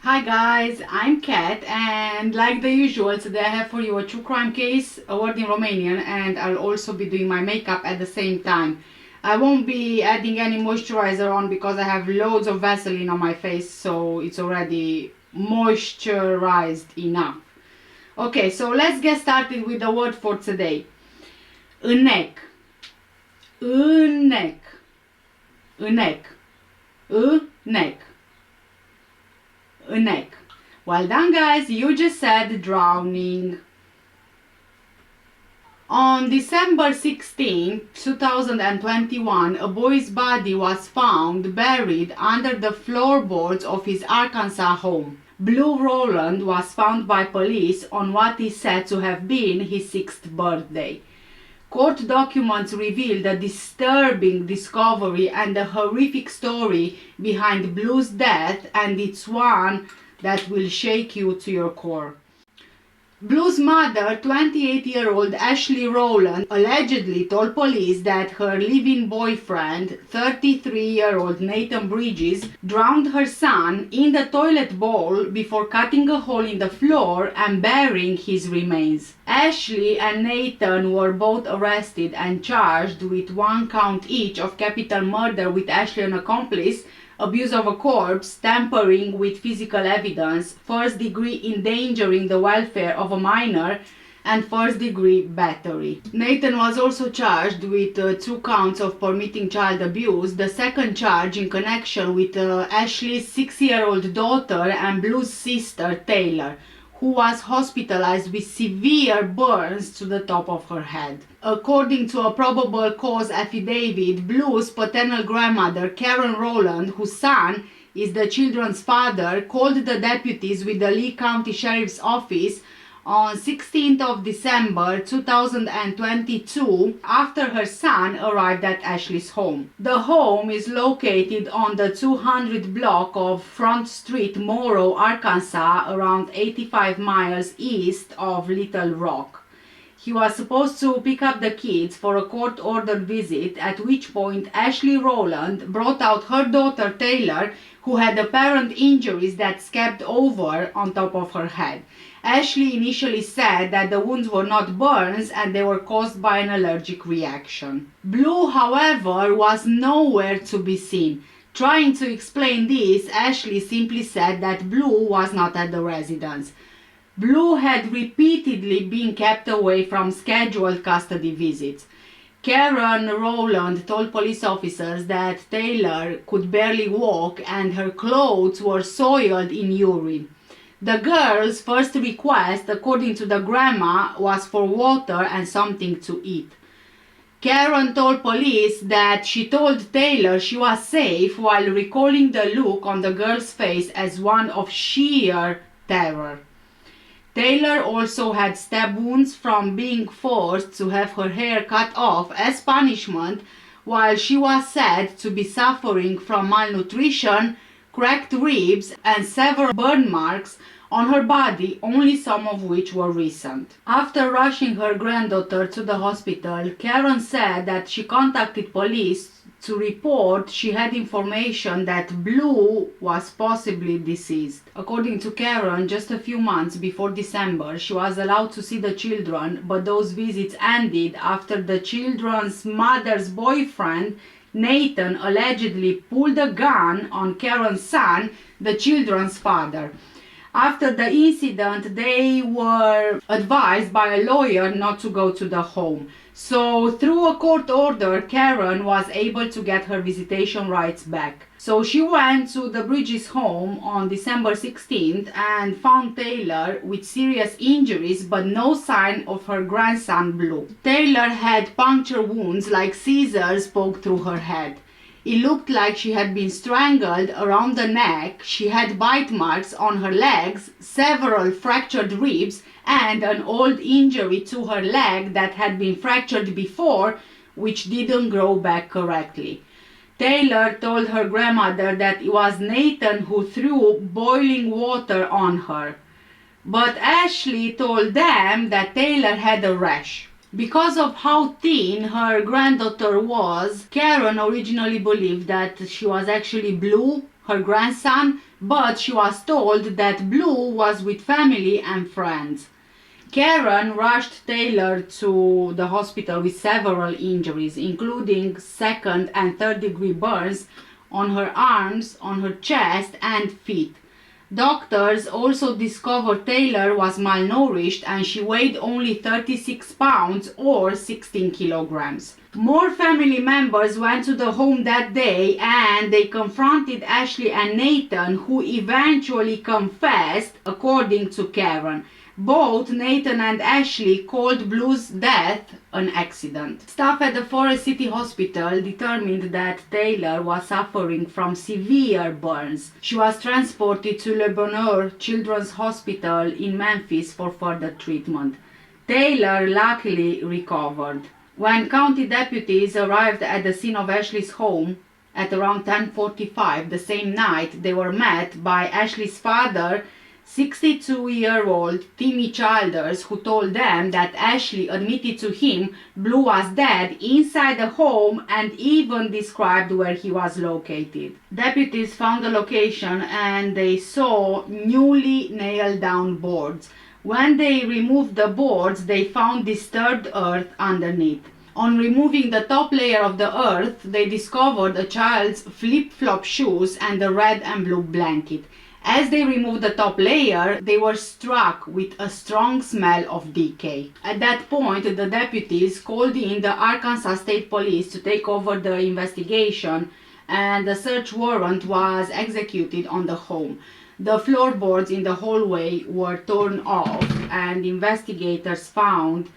Hi guys, I'm Kat, and like the usual, today I have for you a true crime case, a word in Romanian, and I'll also be doing my makeup at the same time. I won't be adding any moisturizer on because I have loads of Vaseline on my face, so it's already moisturized enough. Okay, so let's get started with the word for today. Înec. Înec. Înec. Înec. Înec. Well done guys, you just said drowning. On December 16, 2021, a boy's body was found buried under the floorboards of his Arkansas home. Blue Roland was found by police on what is said to have been his 6th birthday. Court documents reveal the disturbing discovery and the horrific story behind Blue's death, and it's one that will shake you to your core. Blue's mother, 28-year-old Ashley Rowland, allegedly told police that her live-in boyfriend, 33-year-old Nathan Bridges, drowned her son in the toilet bowl before cutting a hole in the floor and burying his remains. Ashley and Nathan were both arrested and charged with 1 count each of capital murder with Ashley an accomplice, abuse of a corpse, tampering with physical evidence, first-degree endangering the welfare of a minor, and first-degree battery. Nathan was also charged with 2 counts of permitting child abuse, the second charge in connection with Ashley's 6-year-old daughter and Blue's sister, Taylor, who was hospitalized with severe burns to the top of her head. According to a probable cause affidavit, Blue's paternal grandmother, Karen Rowland, whose son is the children's father, called the deputies with the Lee County Sheriff's Office on 16th of December 2022 after her son arrived at Ashley's home. The home is located on the 200 block of Front Street, Morrow, Arkansas, around 85 miles east of Little Rock. He was supposed to pick up the kids for a court-ordered visit, at which point Ashley Rowland brought out her daughter Taylor, who had apparent injuries that scabbed over on top of her head. Ashley initially said that the wounds were not burns and they were caused by an allergic reaction. Blue, however, was nowhere to be seen. Trying to explain this, Ashley simply said that Blue was not at the residence. Blue had repeatedly been kept away from scheduled custody visits. Karen Rowland told police officers that Taylor could barely walk and her clothes were soiled in urine. The girl's first request, according to the grandma, was for water and something to eat. Karen told police that she told Taylor she was safe while recalling the look on the girl's face as one of sheer terror. Taylor also had stab wounds from being forced to have her hair cut off as punishment, while she was said to be suffering from malnutrition, cracked ribs, and several burn marks on her body, only some of which were recent. After rushing her granddaughter to the hospital, Karen said that she contacted police to report she had information that Blue was possibly deceased. According to Karen, just a few months before December, she was allowed to see the children, but those visits ended after the children's mother's boyfriend, Nathan, allegedly pulled a gun on Karen's son, the children's father. After the incident, they were advised by a lawyer not to go to the home. So through a court order, Karen was able to get her visitation rights back. So she went to the Bridges home on December 16th and found Taylor with serious injuries but no sign of her grandson Blue. Taylor had puncture wounds like scissors poked through her head. It looked like she had been strangled around the neck. She had bite marks on her legs, several fractured ribs, and an old injury to her leg that had been fractured before, which didn't grow back correctly. Taylor told her grandmother that it was Nathan who threw boiling water on her. But Ashley told them that Taylor had a rash. Because of how thin her granddaughter was, Karen originally believed that she was actually Blue, her grandson, but she was told that Blue was with family and friends. Karen rushed Taylor to the hospital with several injuries, including second and third degree burns on her arms, on her chest and feet. Doctors also discovered Taylor was malnourished and she weighed only 36 pounds or 16 kilograms. More family members went to the home that day and they confronted Ashley and Nathan, who eventually confessed, according to Karen. Both Nathan and Ashley called Blue's death an accident. Staff at the Forest City Hospital determined that Taylor was suffering from severe burns. She was transported to Le Bonheur Children's Hospital in Memphis for further treatment. Taylor luckily recovered. When county deputies arrived at the scene of Ashley's home at around 10:45 the same night, they were met by Ashley's father, 62-year-old Timmy Childers, who told them that Ashley admitted to him Blue was dead inside the home and even described where he was located. Deputies found the location and they saw newly nailed down boards. When they removed the boards, they found disturbed earth underneath. On removing the top layer of the earth, they discovered a child's flip-flop shoes and a red and blue blanket. As they removed the top layer, they were struck with a strong smell of decay. At that point, the deputies called in the Arkansas State Police to take over the investigation, and the search warrant was executed on the home. The floorboards in the hallway were torn off, and investigators found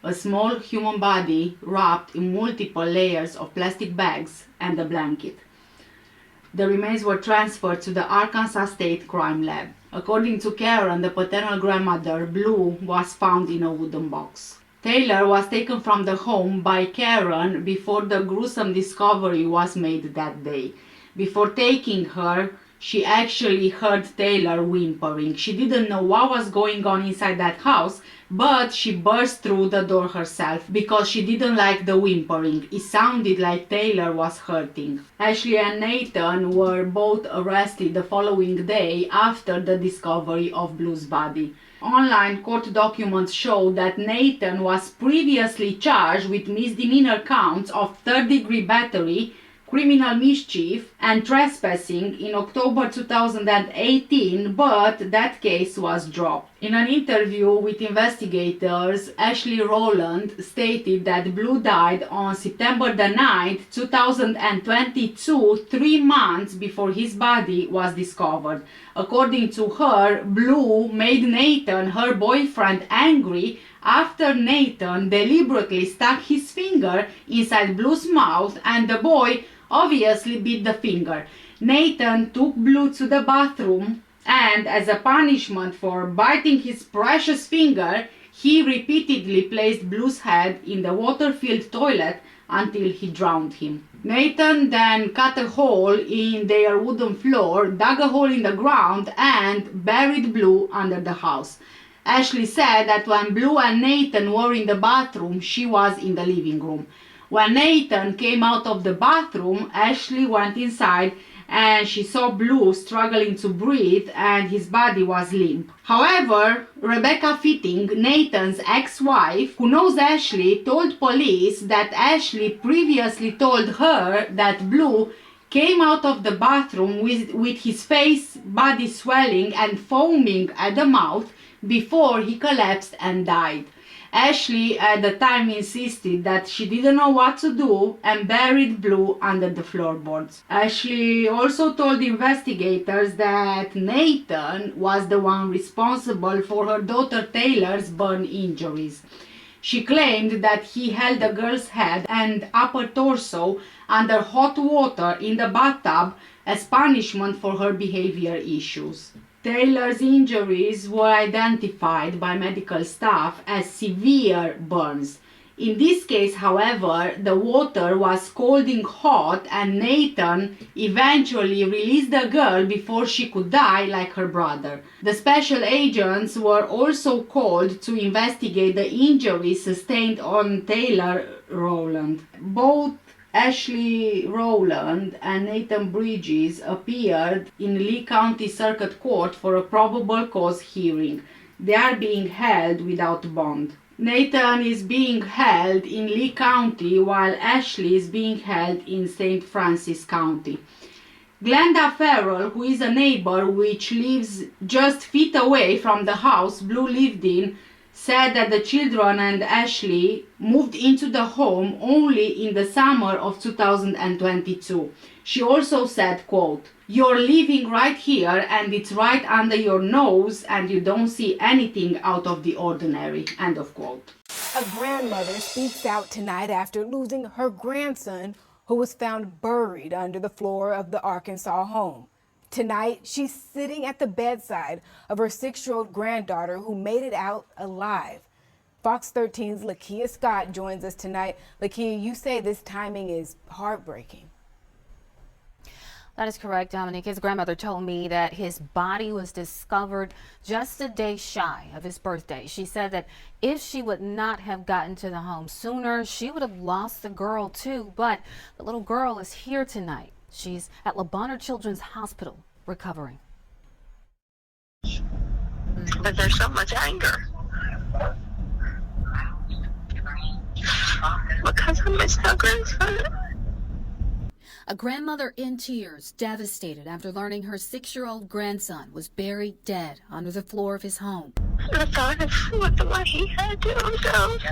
a small human body wrapped in multiple layers of plastic bags and a blanket. The remains were transferred to the Arkansas State Crime Lab. According to Karen, the paternal grandmother, Blue, was found in a wooden box. Taylor was taken from the home by Karen before the gruesome discovery was made that day. Before taking her, she actually heard Taylor whimpering. She didn't know what was going on inside that house, but she burst through the door herself because she didn't like the whimpering. It sounded like Taylor was hurting. Ashley and Nathan were both arrested the following day after the discovery of Blue's body. Online court documents show that Nathan was previously charged with misdemeanor counts of third-degree battery, criminal mischief and trespassing in October 2018, but that case was dropped. In an interview with investigators, Ashley Rowland stated that Blue died on September the 9th, 2022, 3 months before his body was discovered. According to her, Blue made Nathan, her boyfriend, angry after Nathan deliberately stuck his finger inside Blue's mouth and the boy obviously bit the finger. Nathan took Blue to the bathroom and, as a punishment for biting his precious finger, he repeatedly placed Blue's head in the water-filled toilet until he drowned him. Nathan then cut a hole in their wooden floor, dug a hole in the ground and buried Blue under the house. Ashley said that when Blue and Nathan were in the bathroom, she was in the living room. When Nathan came out of the bathroom, Ashley went inside and she saw Blue struggling to breathe and his body was limp. However, Rebecca Fitting, Nathan's ex-wife, who knows Ashley, told police that Ashley previously told her that Blue came out of the bathroom with his face, body swelling and foaming at the mouth before he collapsed and died. Ashley at the time insisted that she didn't know what to do and buried Blue under the floorboards. Ashley also told investigators that Nathan was the one responsible for her daughter Taylor's burn injuries. She claimed that he held the girl's head and upper torso under hot water in the bathtub as punishment for her behavior issues. Taylor's injuries were identified by medical staff as severe burns. In this case, however, the water was scalding hot and Nathan eventually released the girl before she could die like her brother. The special agents were also called to investigate the injuries sustained on Taylor Rowland. Both Ashley Rowland and Nathan Bridges appeared in Lee County Circuit Court for a probable cause hearing. They are being held without bond. Nathan is being held in Lee County while Ashley is being held in St. Francis County. Glenda Farrell, who is a neighbor which lives just feet away from the house Blue lived in, said that the children and Ashley moved into the home only in the summer of 2022. She also said, quote, "You're living right here and it's right under your nose and you don't see anything out of the ordinary," end of quote. A grandmother speaks out tonight after losing her grandson, who was found buried under the floor of the Arkansas home. Tonight, she's sitting at the bedside of her 6-year-old granddaughter who made it out alive. Fox 13's Lakia Scott joins us tonight. Lakia, you say this timing is heartbreaking. That is correct, Dominique. His grandmother told me that his body was discovered just a day shy of his birthday. She said that if she would not have gotten to the home sooner, she would have lost the girl too. But the little girl is here tonight. She's at Le Bonheur Children's Hospital recovering. But there's so much anger. Because I miss my grandson. A grandmother in tears, devastated after learning her 6-year-old grandson was buried dead under the floor of his home. The thought of what he had to himself.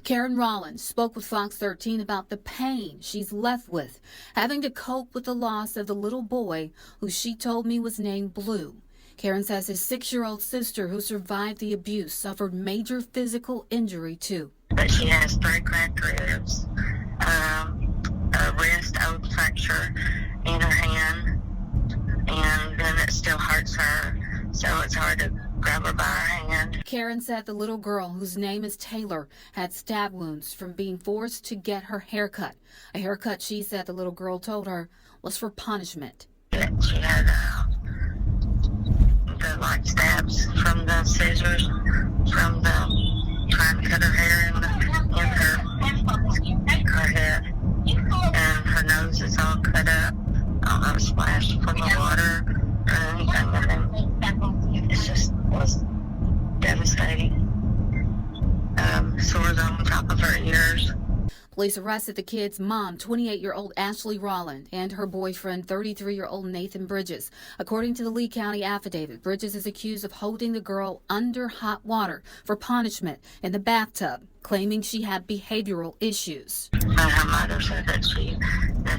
Karen Rollins spoke with Fox 13 about the pain she's left with, having to cope with the loss of the little boy who she told me was named Blue. Karen says his 6-year-old sister who survived the abuse suffered major physical injury too. But she has 3 cracked ribs, a wrist fracture in her hand, and then it still hurts her, so it's hard to grab her by her hand. Karen said the little girl, whose name is Taylor, had stab wounds from being forced to get her hair cut. A haircut she said the little girl told her was for punishment. She had the stabs from the scissors, from the trying to cut her hair in her head, and her nose is all cut up. I don't know, splashed from the water or anything, and then it just was devastating. Sores on top of her ears. Police arrested the kid's mom, 28-year-old Ashley Rowland, and her boyfriend, 33-year-old Nathan Bridges. According to the Lee County affidavit, Bridges is accused of holding the girl under hot water for punishment in the bathtub, claiming she had behavioral issues. Her mother said that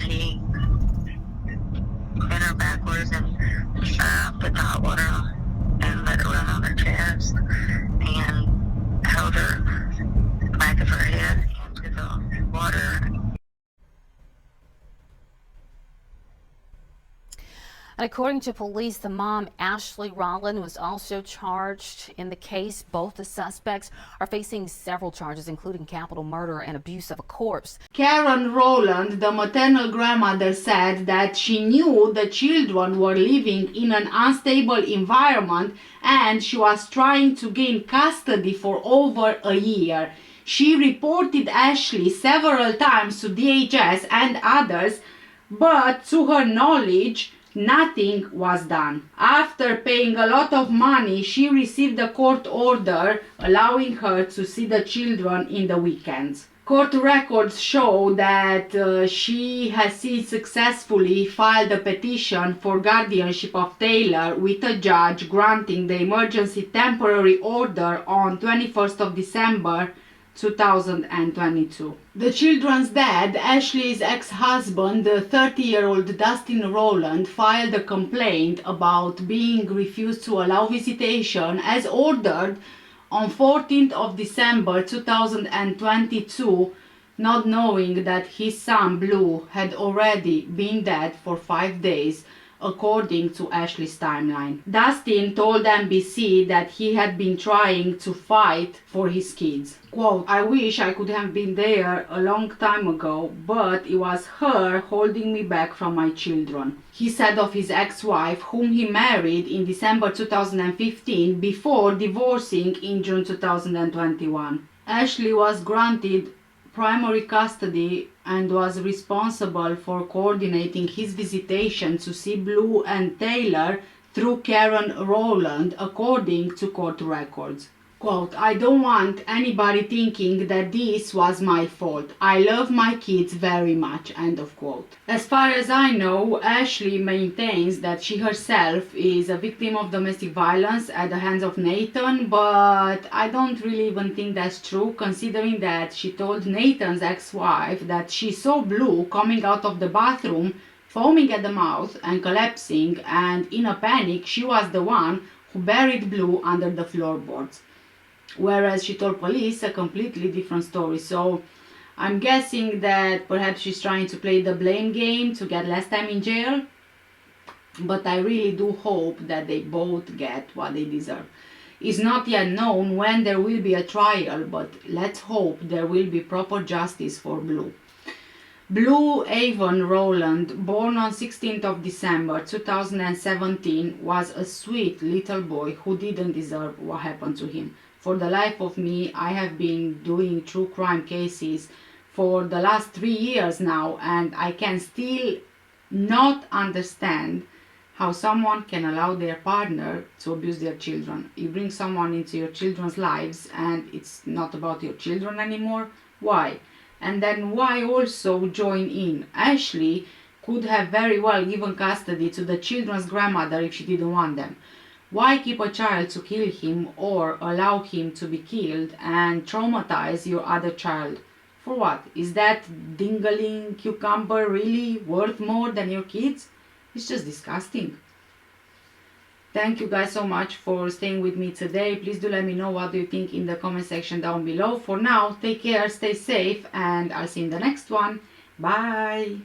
he bent her backwards and put the hot water on and let it run on her chest and held her back of her head into the water. According to police, the mom, Ashley Rowland, was also charged in the case. Both the suspects are facing several charges, including capital murder and abuse of a corpse. Karen Rowland, the maternal grandmother, said that she knew the children were living in an unstable environment and she was trying to gain custody for over a year. She reported Ashley several times to DHS and others, but to her knowledge, nothing was done. After paying a lot of money, she received a court order allowing her to see the children in the weekends. Court records show that she has since successfully filed a petition for guardianship of Taylor with a judge granting the emergency temporary order on 21st of December 2022. The children's dad, Ashley's ex-husband, the 30-year-old Dustin Rowland, filed a complaint about being refused to allow visitation as ordered on 14th of December 2022, not knowing that his son Blue had already been dead for 5 days, according to Ashley's timeline. Dustin told NBC that he had been trying to fight for his kids. Quote, "I wish I could have been there a long time ago, but it was her holding me back from my children," he said of his ex-wife, whom he married in December 2015 before divorcing in June 2021. Ashley was granted primary custody and was responsible for coordinating his visitation to see Blue and Taylor through Karen Rowland, according to court records. Quote, I don't want anybody thinking that this was my fault. I love my kids very much, end of quote. As far as I know, Ashley maintains that she herself is a victim of domestic violence at the hands of Nathan, but I don't really even think that's true, considering that she told Nathan's ex-wife that she saw Blue coming out of the bathroom, foaming at the mouth and collapsing, and in a panic she was the one who buried Blue under the floorboards. Whereas she told police a completely different story. So I'm guessing that perhaps she's trying to play the blame game to get less time in jail. But I really do hope that they both get what they deserve. It's not yet known when there will be a trial, but let's hope there will be proper justice for Blue. Blue Avon Rowland, born on 16th of December 2017, was a sweet little boy who didn't deserve what happened to him. For the life of me, I have been doing true crime cases for the last 3 years now, and I can still not understand how someone can allow their partner to abuse their children. You bring someone into your children's lives and it's not about your children anymore. Why? And then why also join in? Ashley could have very well given custody to the children's grandmother if she didn't want them. Why keep a child to kill him or allow him to be killed and traumatize your other child? For what? Is that dingling cucumber really worth more than your kids? It's just disgusting. Thank you guys so much for staying with me today. Please do let me know what do you think in the comment section down below. For now, take care, stay safe, and I'll see you in the next one. Bye!